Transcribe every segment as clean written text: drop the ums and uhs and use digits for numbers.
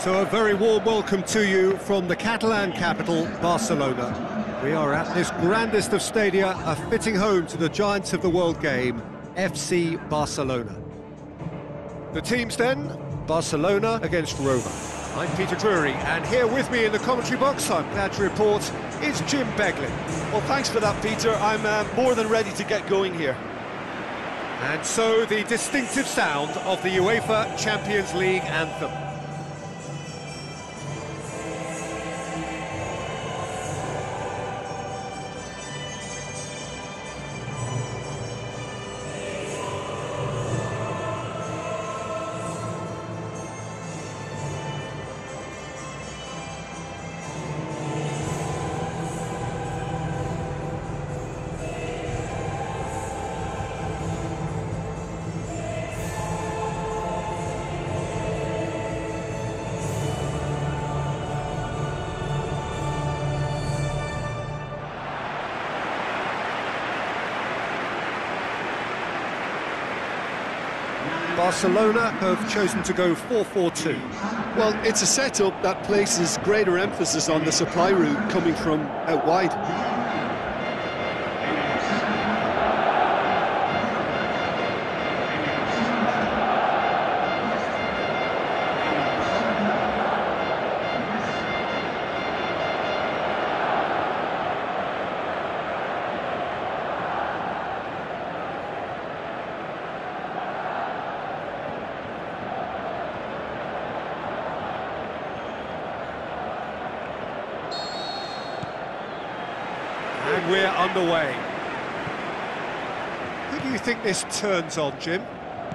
So a very warm welcome to you from the Catalan capital, Barcelona. We are at this grandest of stadia, a fitting home to the giants of the world game, FC Barcelona. The teams then, Barcelona against Roma. I'm Peter Drury, and here with me in the commentary box, I'm glad to report, is Jim Beglin. Well, thanks for that, Peter. I'm more than ready to get going here. And so the distinctive sound of the UEFA Champions League anthem. Barcelona have chosen to go 4-4-2. Well, it's a setup that places greater emphasis on the supply route coming from out wide. And we're underway. Who do you think this turns on, Jim?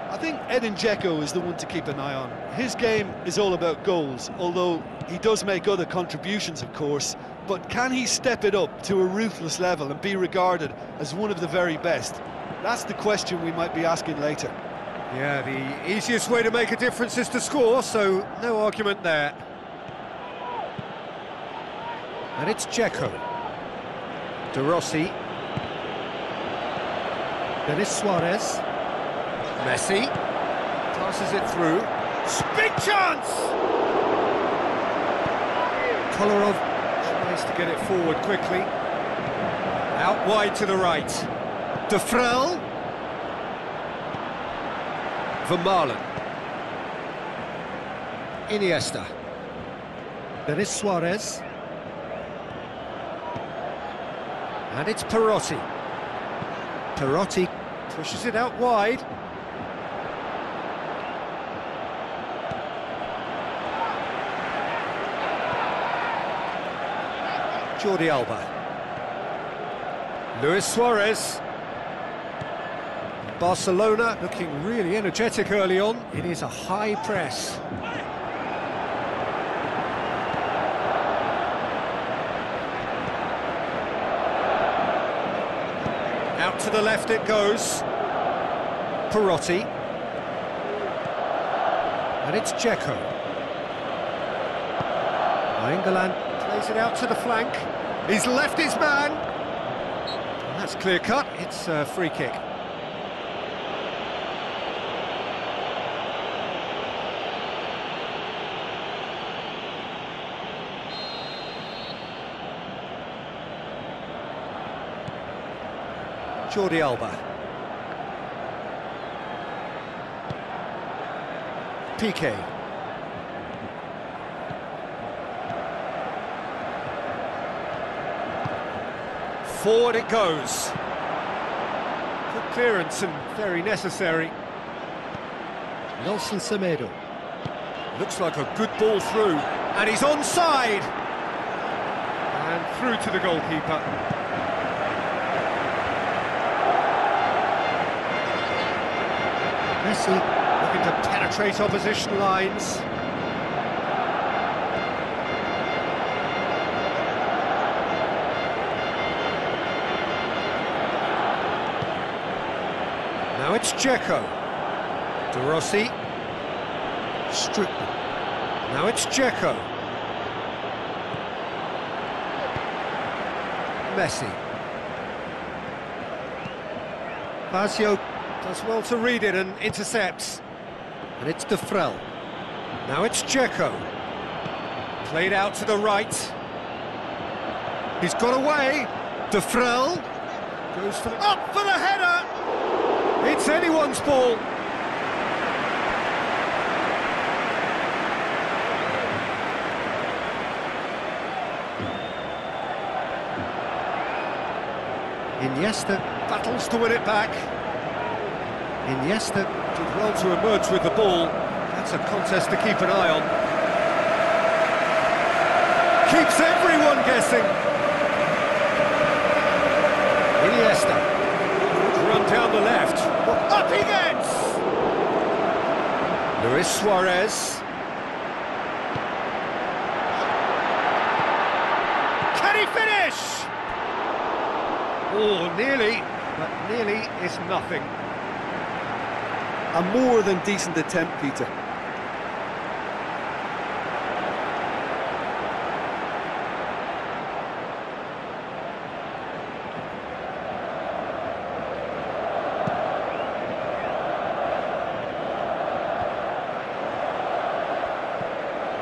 I think Edin Dzeko is the one to keep an eye on. His game is all about goals, although he does make other contributions, of course. But can he step it up to a ruthless level and be regarded as one of the very best? That's the question we might be asking later. Yeah, the easiest way to make a difference is to score, so no argument there. And it's Dzeko. De Rossi. Then it's Suarez. Messi. Passes it through. Big chance! Kolarov tries to get it forward quickly. Out wide to the right. De Vrel. Vermaelen. Iniesta. Then it's Suarez. And it's Perotti. Perotti pushes it out wide. Jordi Alba. Luis Suarez. Barcelona looking really energetic early on. It is a high press. Out to the left it goes. Perotti. And it's Dzeko. England plays it out to the flank. He's left his man. And that's clear cut. It's a free kick. Jordi Alba. Piqué. Forward it goes. Good clearance and very necessary. Nelson Semedo. Looks like a good ball through. And he's onside. And through to the goalkeeper. Messi looking to penetrate opposition lines. Now it's Dzeko. De Rossi. Stripped. Now it's Dzeko. Messi. Lazio does well to read it and intercepts. And it's De Vrel. Now it's Dzeko. Played out to the right. He's got away. De Frel goes for up for the header. It's anyone's ball. Iniesta battles to win it back. Iniesta did well to emerge with the ball. That's a contest to keep an eye on. Keeps everyone guessing. Iniesta. Run down the left. Up he gets! Luis Suarez. Can he finish? Oh, nearly, but nearly is nothing. A more than decent attempt, Peter.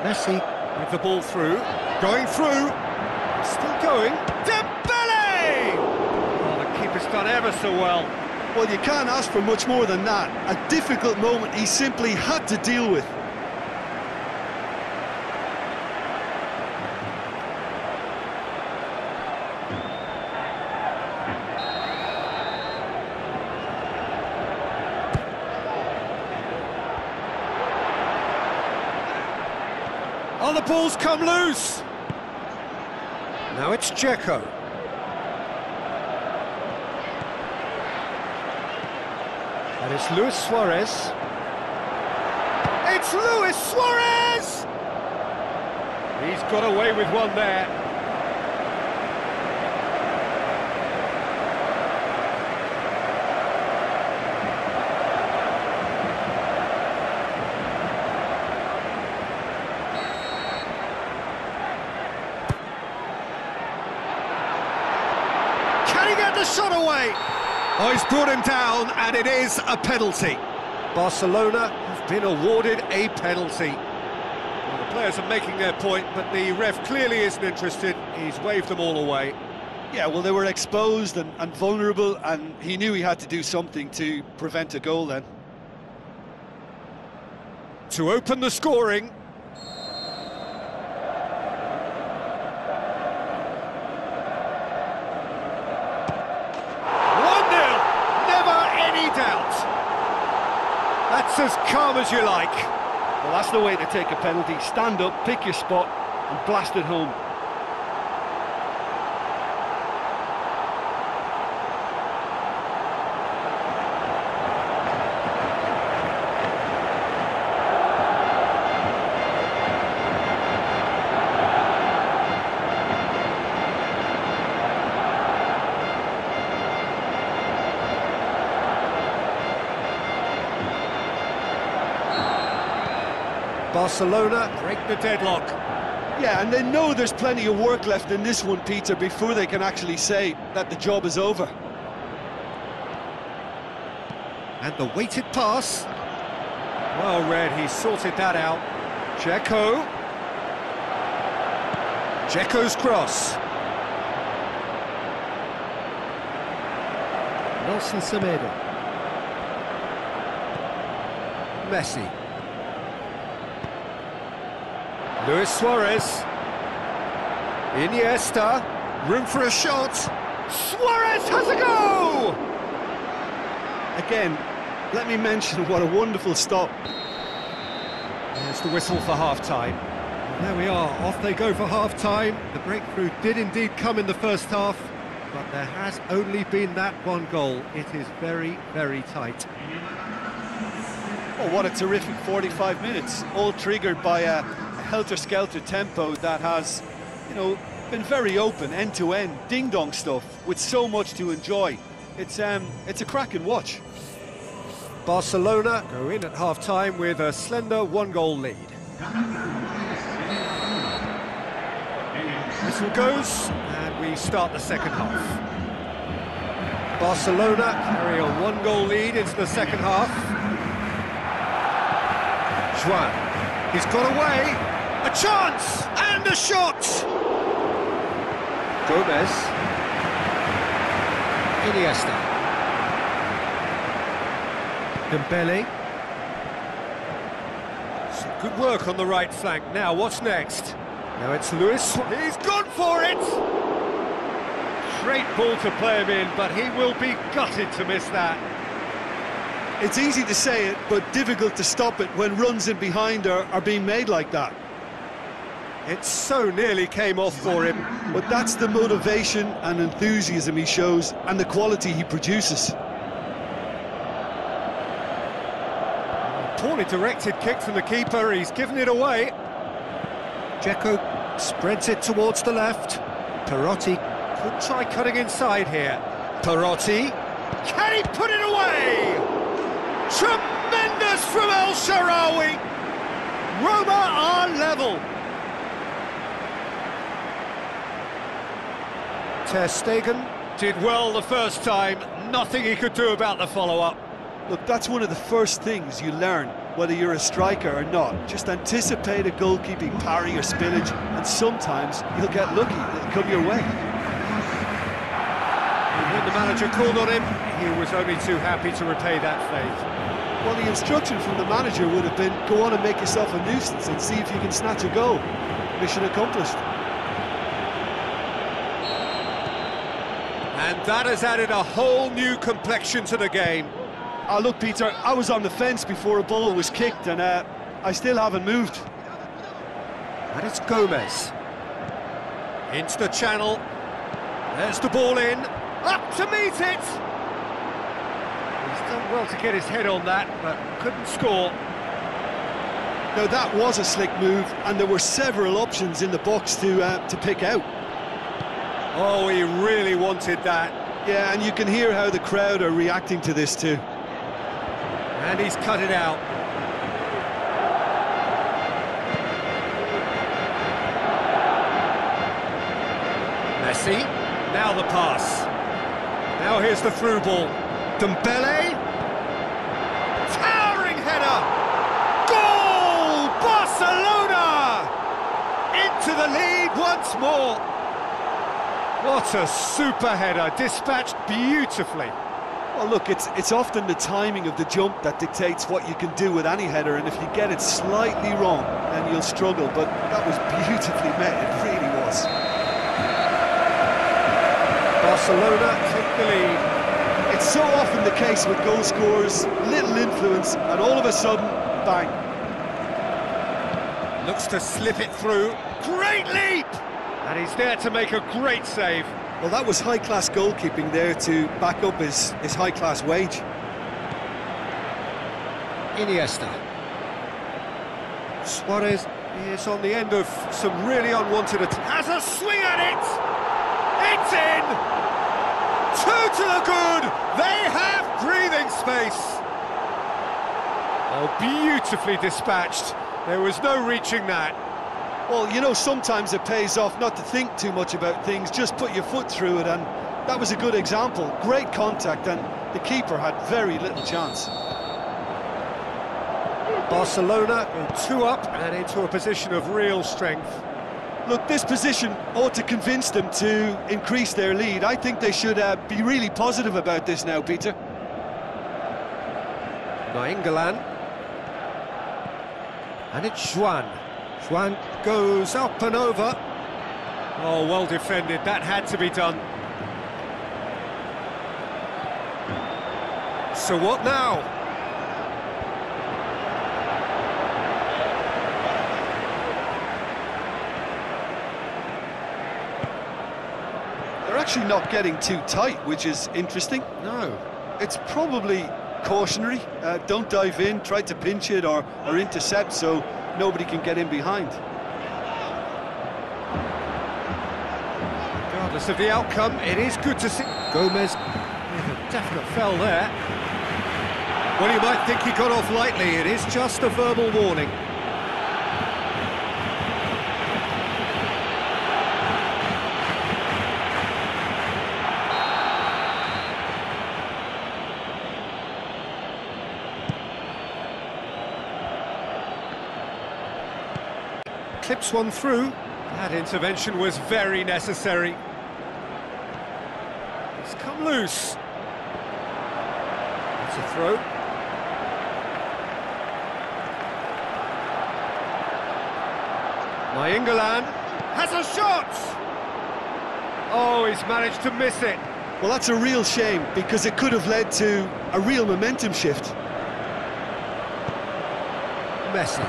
Messi with the ball through, going through, still going. Dembele! Oh, the keeper's done ever so well. Well, you can't ask for much more than that. A difficult moment he simply had to deal with. Oh, the ball's come loose! Now it's Dzeko. And it's Luis Suarez. It's Luis Suarez! He's got away with one there. Can he get the shot away? Oh, he's brought him down, and it is a penalty. Barcelona have been awarded a penalty. Well, the players are making their point, but the ref clearly isn't interested. He's waved them all away. Yeah, well, they were exposed and vulnerable, and he knew he had to do something to prevent a goal then. To open the scoring. That's as calm as you like. Well, that's the way to take a penalty. Stand up, pick your spot, and blast it home. Barcelona break the deadlock. Yeah, and they know there's plenty of work left in this one, Peter, before they can actually say that the job is over. And the weighted pass. Well read, he sorted that out. Dzeko. Dzeko's cross. Nelson Semedo. Messi. Luis Suarez. Iniesta. Room for a shot. Suarez has a go! Again, let me mention what a wonderful stop. There's the whistle for half-time. There we are, off they go for half-time. The breakthrough did indeed come in the first half, but there has only been that one goal. It is very, very tight. Oh, what a terrific 45 minutes, all triggered by a helter-skelter tempo that has, you know, been very open, end-to-end, ding-dong stuff, with so much to enjoy. It's a cracking watch. Barcelona go in at half-time with a slender one-goal lead. Whistle goes, and we start the second half. Barcelona carry a one-goal lead into the second half. Juan, he's got away, a chance, and tremendous shot! Gomez. Iniesta. Dembele. Some good work on the right flank. Now, what's next? Now it's Luis. He's gone for it! Great ball to play him in, but he will be gutted to miss that. It's easy to say it, but difficult to stop it when runs in behind are being made like that. It so nearly came off for him. But that's the motivation and enthusiasm he shows, and the quality he produces. Poorly directed kick from the keeper, he's given it away. Dzeko spreads it towards the left. Perotti could try cutting inside here. Perotti, can he put it away? Tremendous from El Shaarawy. Roma are level. Ter Stegen did well the first time, nothing he could do about the follow-up. Look, that's one of the first things you learn, whether you're a striker or not. Just anticipate a goalkeeping parry or spillage, and sometimes you'll get lucky, it'll come your way. And when the manager called on him, he was only too happy to repay that favour. Well, the instruction from the manager would have been, go on and make yourself a nuisance and see if you can snatch a goal. Mission accomplished. And that has added a whole new complexion to the game. Oh, look, Peter, I was on the fence before a ball was kicked, and I still haven't moved. And it's Gomez. Into the channel. There's the ball in. Up to meet it! He's done well to get his head on that, but couldn't score. Now, that was a slick move, and there were several options in the box to pick out. Oh, he really wanted that. Yeah, and you can hear how the crowd are reacting to this too. And he's cut it out. Messi, now the pass. Now here's the through ball. Dembele. Towering header. Goal! Barcelona! Into the lead once more. What a super header, dispatched beautifully. Well, look, it's often the timing of the jump that dictates what you can do with any header, and if you get it slightly wrong, then you'll struggle, but that was beautifully met, it really was. Barcelona take the lead. It's so often the case with goal scorers, little influence, and all of a sudden, bang. Looks to slip it through. Great leap! And he's there to make a great save. Well, that was high-class goalkeeping there to back up his high-class wage. Iniesta. Suarez is on the end of some really unwanted attacks. Has a swing at it! It's in! Two to the good! They have breathing space! Oh, beautifully dispatched. There was no reaching that. Well, you know, sometimes it pays off not to think too much about things, just put your foot through it, and that was a good example. Great contact, and the keeper had very little chance. Barcelona go 2 up and into a position of real strength. Look, this position ought to convince them to increase their lead. I think they should be really positive about this now, Peter. Nainggolan. And it's Juan. Juan goes up and over. Oh, well defended, that had to be done. So what now? They're actually not getting too tight, which is interesting. No. It's probably cautionary. Don't dive in, try to pinch it or intercept so nobody can get in behind. Regardless of the outcome, it is good to see Gomez with a definite fell there. Well, you might think he got off lightly, it is just a verbal warning. Clips one through. That intervention was very necessary. It's come loose. It's a throw. Nainggolan has a shot! Oh, he's managed to miss it. Well, that's a real shame, because it could have led to a real momentum shift. Messi.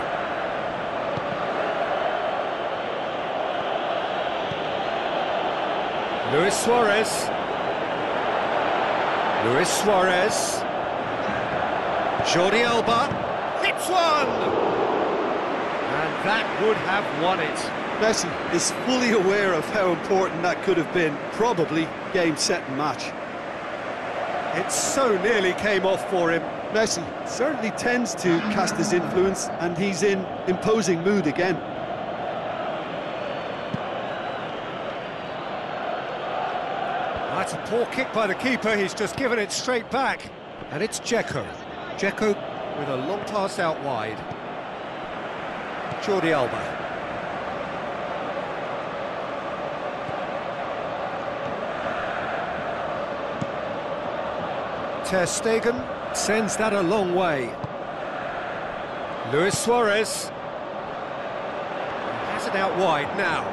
Luis Suarez. Luis Suarez. Jordi Alba hits one! And that would have won it. Messi is fully aware of how important that could have been. Probably game, set and match. It so nearly came off for him. Messi certainly tends to cast his influence, and he's in imposing mood again. That's a poor kick by the keeper, he's just given it straight back. And it's Dzeko. Dzeko with a long pass out wide. Jordi Alba. Ter Stegen sends that a long way. Luis Suarez has it out wide now.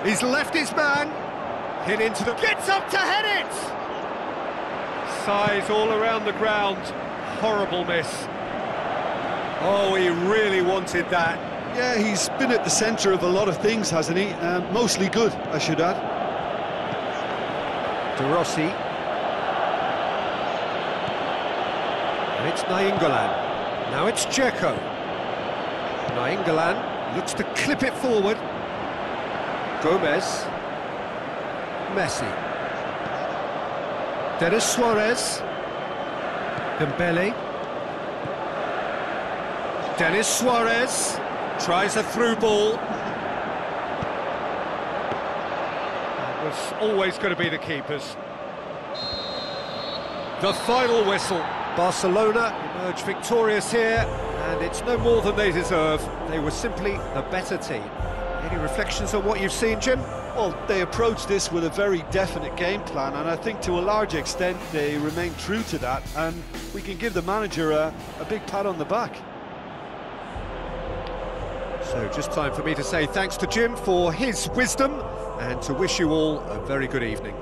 He's left his man. Hit into the... Gets up to head it! Size all around the ground. Horrible miss. Oh, he really wanted that. Yeah, he's been at the centre of a lot of things, hasn't he? Mostly good, I should add. De Rossi. And it's Nainggolan. Now it's Dzeko. Nainggolan looks to clip it forward. Gomez. Messi. Denis Suarez. Dembele. Denis Suarez tries a through ball. That was always going to be the keeper's. The final whistle. Barcelona emerge victorious here, and it's no more than they deserve. They were simply the better team. Any reflections on what you've seen, Jim? Well, they approached this with a very definite game plan, and I think to a large extent they remain true to that, and we can give the manager a big pat on the back. So just time for me to say thanks to Jim for his wisdom, and to wish you all a very good evening.